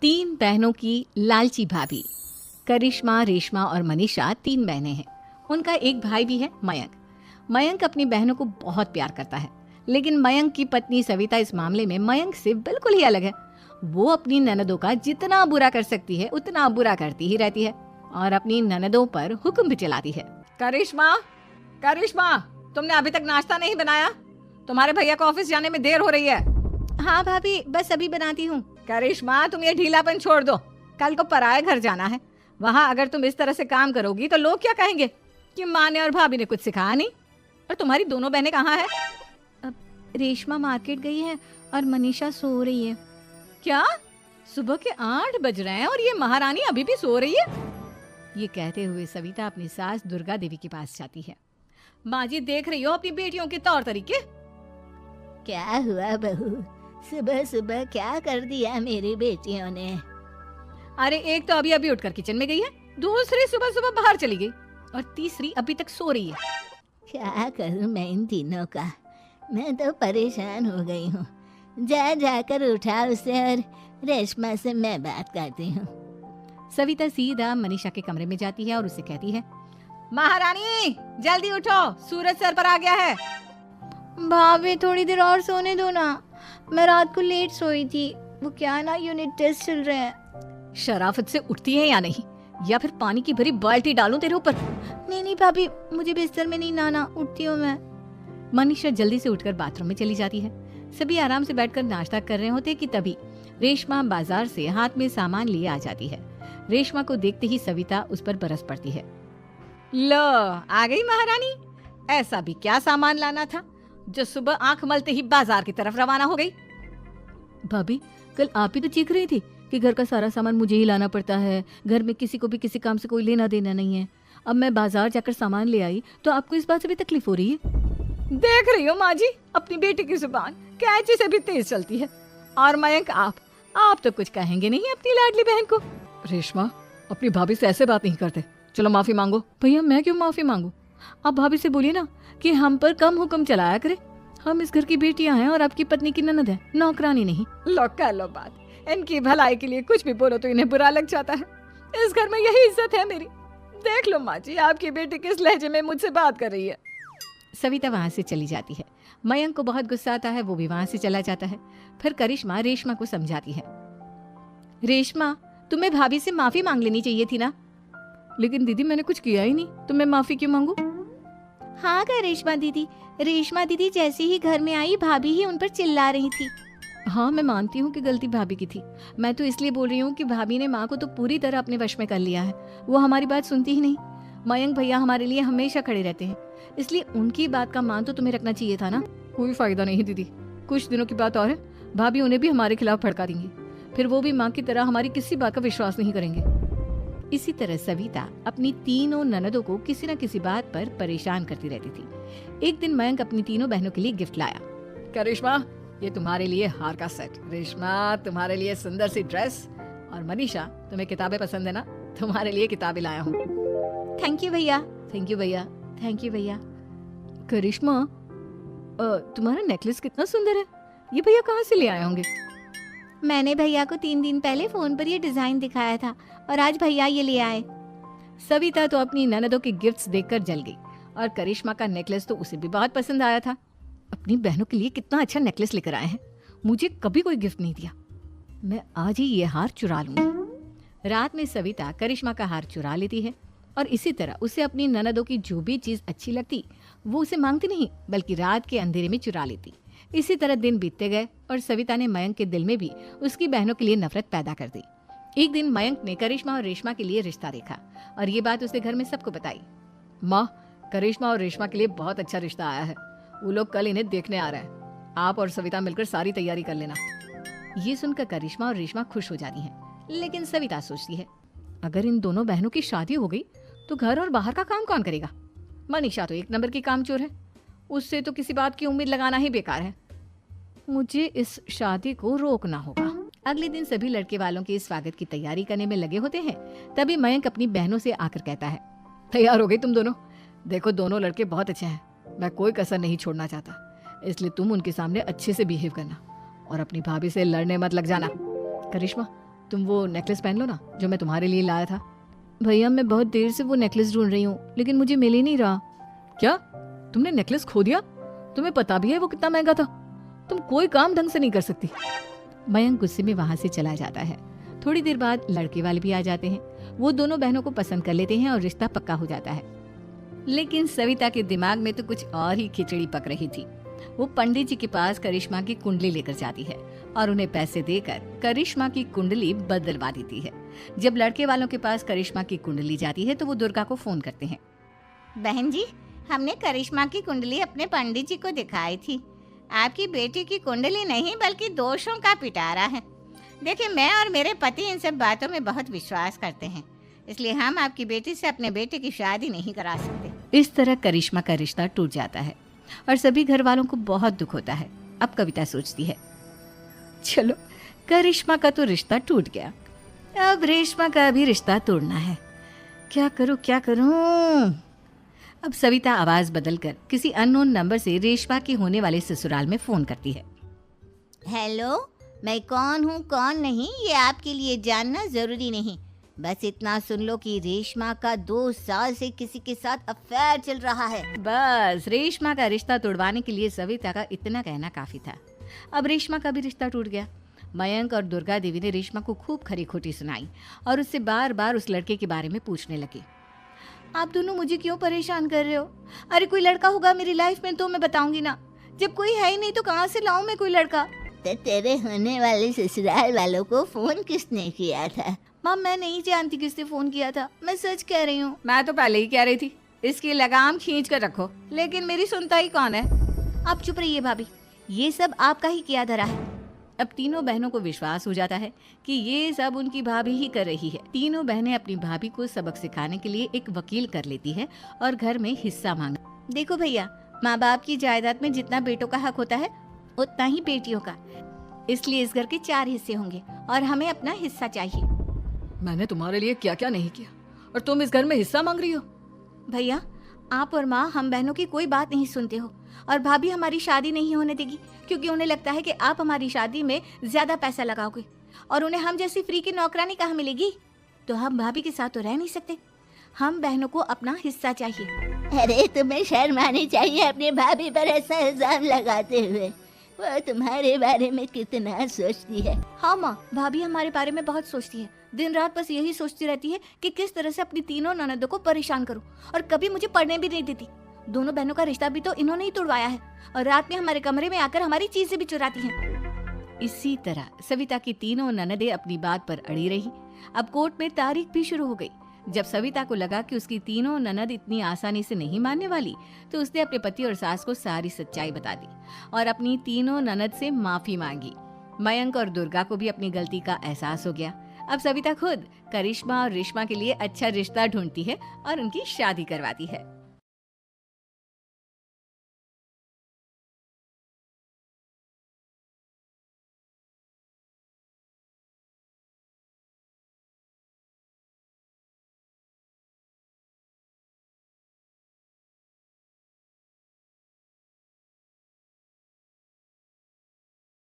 तीन बहनों की लालची भाभी। करिश्मा, रेशमा और मनीषा तीन बहनें हैं। उनका एक भाई भी है, मयंक। मयंक अपनी बहनों को बहुत प्यार करता है, लेकिन मयंक की पत्नी सविता इस मामले में मयंक से बिल्कुल ही अलग है। वो अपनी ननदों का जितना बुरा कर सकती है उतना बुरा करती ही रहती है और अपनी ननदों पर हुक्म भी चलाती है। करिश्मा, करिश्मा, तुमने अभी तक नाश्ता नहीं बनाया? तुम्हारे भैया को ऑफिस जाने में देर हो रही है। हाँ भाभी, बस अभी बनाती हूँ। करिश्मा, तुम ये ढीलापन छोड़ दो। कल को पराये घर जाना है। वहाँ अगर तुम इस तरह से काम करोगी तो लोग क्या कहेंगे कि माँ ने और भाभी ने कुछ सिखाया नहीं। और तुम्हारी दोनों बहनें कहाँ हैं? रेशमा मार्केट गई है और मनीषा सो रही है। क्या? सुबह के 8 बज रहे हैं और ये महारानी अभी भी सो रही है? ये कहते हुए सविता अपनी सास दुर्गा देवी के पास जाती है। माँ जी, देख रही हो अपनी बेटियों के तौर तरीके? क्या हुआ बहू, सुबह सुबह क्या कर दिया मेरी बेटियों ने? अरे एक तो अभी अभी उठकर किचन में गई है, दूसरी सुबह सुबह बाहर चली गई और तीसरी अभी तक सो रही है। क्या करूं मैं इन तीनों का, मैं तो परेशान हो गई हूँ। जाकर उठा उसे और रेशमा से मैं बात करती हूँ। सविता सीधा मनीषा के कमरे में जाती है और उसे कहती है, महारानी जल्दी उठो, सूरज सर पर आ गया है। भाभी थोड़ी देर और सोने दो ना, मैं रात को लेट सोई थी। वो क्या ना, यूनिट टेस्ट चल रहे हैं। शराफत से उठती है या नहीं, या फिर पानी की भरी बाल्टी डालूं तेरे ऊपर? नहीं भाभी, मुझे बिस्तर में नहीं नाना, उठती हूँ मैं। मनीषा जल्दी से उठकर बाथरूम में चली जाती है। सभी आराम से बैठकर नाश्ता कर रहे होते कि तभी रेशमा बाजार से हाथ में सामान लिए आ जाती है। रेशमा को देखते ही सविता उस पर बरस पड़ती है। लो, आ गई महारानी। ऐसा भी क्या सामान लाना था जो सुबह आंख मलते ही बाजार की तरफ रवाना हो गई? भाभी, कल आप ही तो चीख रही थी कि घर का सारा सामान मुझे ही लाना पड़ता है, घर में किसी को भी किसी काम से कोई लेना देना नहीं है। अब मैं बाजार जाकर सामान ले आई तो आपको इस बात से भी तकलीफ हो रही है? देख रही हो माँ जी, अपनी बेटी की जुबान कैंची से भी तेज चलती है। और मयंक, आप तो कुछ कहेंगे नहीं अपनी लाडली बहन को। रेशमा, अपनी भाभी से ऐसे बात नहीं करते, चलो माफी मांगो। भैया, मैं क्यों माफी मांगू? आप भाभी से बोलिए ना कि हम पर कम हुक्म चलाया करे। हम इस घर की बेटियां हैं और आपकी पत्नी की ननद है, नौकरानी नहीं। लो कर लो बात, इनकी भलाई के लिए कुछ भी बोलो तो इन्हें बुरा लग जाता है। इस घर में यही इज्जत है मेरी। देख लो माँ जी, आपकी बेटी किस लहजे में मुझसे बात कर रही है। सविता वहाँ से चली जाती है। मयंक को बहुत गुस्सा आता है, वो भी वहाँ से चला जाता है। फिर करिश्मा रेशमा को समझाती है, रेशमा, तुम्हें भाभी से माफी मांग लेनी चाहिए थी ना। लेकिन दीदी, मैंने कुछ किया ही नहीं, तो मैं माफी क्यों मांगू? हाँ क्या रेशमा दीदी जैसे ही घर में आई, भाभी ही उन पर चिल्ला रही थी। हाँ, मैं मानती हूँ कि गलती भाभी की थी। मैं तो इसलिए बोल रही हूँ कि भाभी ने माँ को तो पूरी तरह अपने वश में कर लिया है। वो हमारी बात सुनती ही नहीं। मयंक भैया हमारे लिए हमेशा खड़े रहते हैं, इसलिए उनकी बात का मान तो तुम्हें रखना चाहिए था ना। कोई फायदा नहीं दीदी, कुछ दिनों की बात और है, भाभी उन्हें भी हमारे खिलाफ भड़का देंगी। फिर वो भी माँ की तरह हमारी किसी बात का विश्वास नहीं करेंगे। इसी तरह सविता अपनी तीनों ननदों को किसी न किसी बात पर परेशान करती रहती थी। एक दिन मयंक अपनी तीनों बहनों के लिए गिफ्ट लाया। करिश्मा, ये तुम्हारे लिए हार का सेट। रेशमा, तुम्हारे लिए सुंदर सी ड्रेस। और मनीषा, तुम्हें किताबें पसंद है ना, तुम्हारे लिए किताबें लाया हूँ। थैंक यू भैया। थैंक यू भैया। थैंक यू भैया। करिश्मा, तुम्हारा नेकलेस कितना सुंदर है, ये भैया कहाँ से ले आए होंगे? मैंने भैया को 3 दिन पहले फोन पर ये डिजाइन दिखाया था और आज भैया ये ले आए। सविता तो अपनी ननदों के गिफ्ट्स देखकर जल गई और करिश्मा का नेकलेस तो उसे भी बहुत पसंद आया था। अपनी बहनों के लिए कितना अच्छा नेकलेस लेकर आए हैं, मुझे कभी कोई गिफ्ट नहीं दिया। मैं आज ही ये हार चुरा लूंगी। रात में सविता करिश्मा का हार चुरा लेती है और इसी तरह उसे अपनी ननदों की जो भी चीज अच्छी लगती वो उसे मांगती नहीं, बल्कि रात के अंधेरे में चुरा लेती। इसी तरह दिन बीतते गए और सविता ने मयंक के दिल में भी उसकी बहनों के लिए नफरत पैदा कर दी। एक दिन मयंक ने करिश्मा और रेशमा के लिए रिश्ता देखा और ये बात उसने घर में सबको बताई। माँ, करिश्मा और रेशमा के लिए बहुत अच्छा रिश्ता आया है, वो लोग कल इन्हें देखने आ रहे हैं। आप और सविता मिलकर सारी तैयारी कर लेना। ये सुनकर करिश्मा और रेशमा खुश हो जाती हैं, लेकिन सविता सोचती है, अगर इन दोनों बहनों की शादी हो गई तो घर और बाहर का काम कौन करेगा? मनीषा तो 1 नंबर की कामचोर है, उससे तो किसी बात की उम्मीद लगाना ही बेकार है। मुझे इस शादी को रोकना होगा। अगले दिन सभी लड़के वालों के स्वागत की तैयारी करने में लगे होते हैं। तभी मयंक अपनी बहनों से आकर कहता है, तैयार हो गई तुम दोनों? देखो, दोनों लड़के बहुत अच्छे हैं, मैं कोई कसर नहीं छोड़ना चाहता, इसलिए तुम उनके सामने अच्छे से बिहेव करना और अपनी भाभी से लड़ने मत लग जाना। करिश्मा, तुम वो नेकलेस पहन लो ना जो मैं तुम्हारे लिए लाया था। भैया मैं बहुत देर से वो नेकलेस ढूंढ रही हूँ लेकिन मुझे मिल ही नहीं रहा। क्या तुमने नेकलेस खो दिया? तुम्हें पता भी है वो कितना महंगा था? तुम कोई काम ढंग से नहीं कर सकती। मयंक गुस्से में वहां से चला जाता है। थोड़ी देर बाद लड़के वाले भी आ जाते हैं। वो दोनों बहनों को पसंद कर लेते हैं और रिश्ता पक्का हो जाता है। लेकिन सविता के दिमाग में तो कुछ और ही खिचड़ी पक रही थी। वो पंडित जी के पास करिश्मा की कुंडली लेकर जाती है और उन्हें पैसे देकर करिश्मा की कुंडली बदलवा देती है। जब लड़के वालों के पास करिश्मा की कुंडली जाती है तो वो दुर्गा को फोन करते हैं। बहन जी, हमने करिश्मा की कुंडली अपने पंडित जी को दिखाई थी। आपकी बेटी की कुंडली नहीं बल्कि दोषों का पिटारा है। देखिए, मैं और मेरे पति इन सब बातों में बहुत विश्वास करते हैं, इसलिए हम आपकी बेटी से अपने बेटे की शादी नहीं करा सकते। इस तरह करिश्मा का रिश्ता टूट जाता है और सभी घर वालों को बहुत दुख होता है। अब कविता सोचती है, चलो करिश्मा का तो रिश्ता टूट गया, अब रेशमा का भी रिश्ता तोड़ना है। क्या करूं क्या करूं? अब सविता आवाज बदलकर किसी अननोन नंबर से रेशमा के होने वाले ससुराल में फोन करती है। हेलो, मैं कौन हूँ कौन नहीं ये आपके लिए जानना जरूरी नहीं। बस इतना सुन लो कि रेशमा का 2 साल से किसी के साथ अफेयर चल रहा है। बस रेशमा का रिश्ता तोड़वाने के लिए सविता का इतना कहना काफी था। अब रेशमा का भी रिश्ता टूट गया। मयंक और दुर्गा देवी ने रेशमा को खूब खरी खोटी सुनाई और उससे बार बार उस लड़के के बारे में पूछने लगे। आप दोनों मुझे क्यों परेशान कर रहे हो? अरे कोई लड़का होगा मेरी लाइफ में तो मैं बताऊंगी ना। जब कोई है ही नहीं तो कहाँ से लाऊं मैं कोई लड़का? तो तेरे होने वाले ससुराल वालों को फोन किसने किया था? माँ मैं नहीं जानती किसने फोन किया था, मैं सच कह रही हूँ। मैं तो पहले ही कह रही थी इसकी लगाम खींच कर रखो, लेकिन मेरी सुनता ही कौन है। आप चुप रहिए भाभी, ये सब आपका ही किया धरा है। अब तीनों बहनों को विश्वास हो जाता है कि ये सब उनकी भाभी ही कर रही है। तीनों बहनें अपनी भाभी को सबक सिखाने के लिए एक वकील कर लेती है और घर में हिस्सा मांग। देखो भैया, माँ बाप की जायदाद में जितना बेटों का हक होता है उतना ही बेटियों का, इसलिए इस घर के 4 हिस्से होंगे और हमें अपना हिस्सा चाहिए। मैंने तुम्हारे लिए क्या क्या नहीं किया और तुम इस घर में हिस्सा मांग रही हो? भैया, आप और माँ हम बहनों की कोई बात नहीं सुनते हो और भाभी हमारी शादी नहीं होने देगी क्योंकि उन्हें लगता है कि आप हमारी शादी में ज्यादा पैसा लगाओगे और उन्हें हम जैसी फ्री की नौकरानी कहाँ मिलेगी। तो हम भाभी के साथ तो रह नहीं सकते, हम बहनों को अपना हिस्सा चाहिए। अरे तुम्हें शर्म आनी चाहिए अपनी भाभी पर ऐसा इल्जाम लगाते हुए। वो तुम्हारे बारे में कितना सोचती है। हाँ माँ, भाभी हमारे बारे में बहुत सोचती है। दिन रात बस यही सोचती रहती है कि किस तरह से अपनी तीनों ननदों को परेशान करूं और कभी मुझे पढ़ने भी नहीं देती। दोनों बहनों का रिश्ता भी तो इन्होंने ही तोड़वाया है और रात में हमारे कमरे में आकर हमारी चीजें भी चुराती हैं। इसी तरह सविता की तीनों ननदें अपनी बात पर अड़ी रही। अब कोर्ट में तारीख भी शुरू हो गई। जब सविता को लगा कि उसकी तीनों ननद इतनी आसानी से नहीं मानने वाली, तो उसने अपने पति और सास को सारी सच्चाई बता दी और अपनी तीनों ननद से माफी मांगी। मयंक और दुर्गा को भी अपनी गलती का एहसास हो गया। अब सविता खुद करिश्मा और रेशमा के लिए अच्छा रिश्ता ढूंढती है और उनकी शादी करवाती है।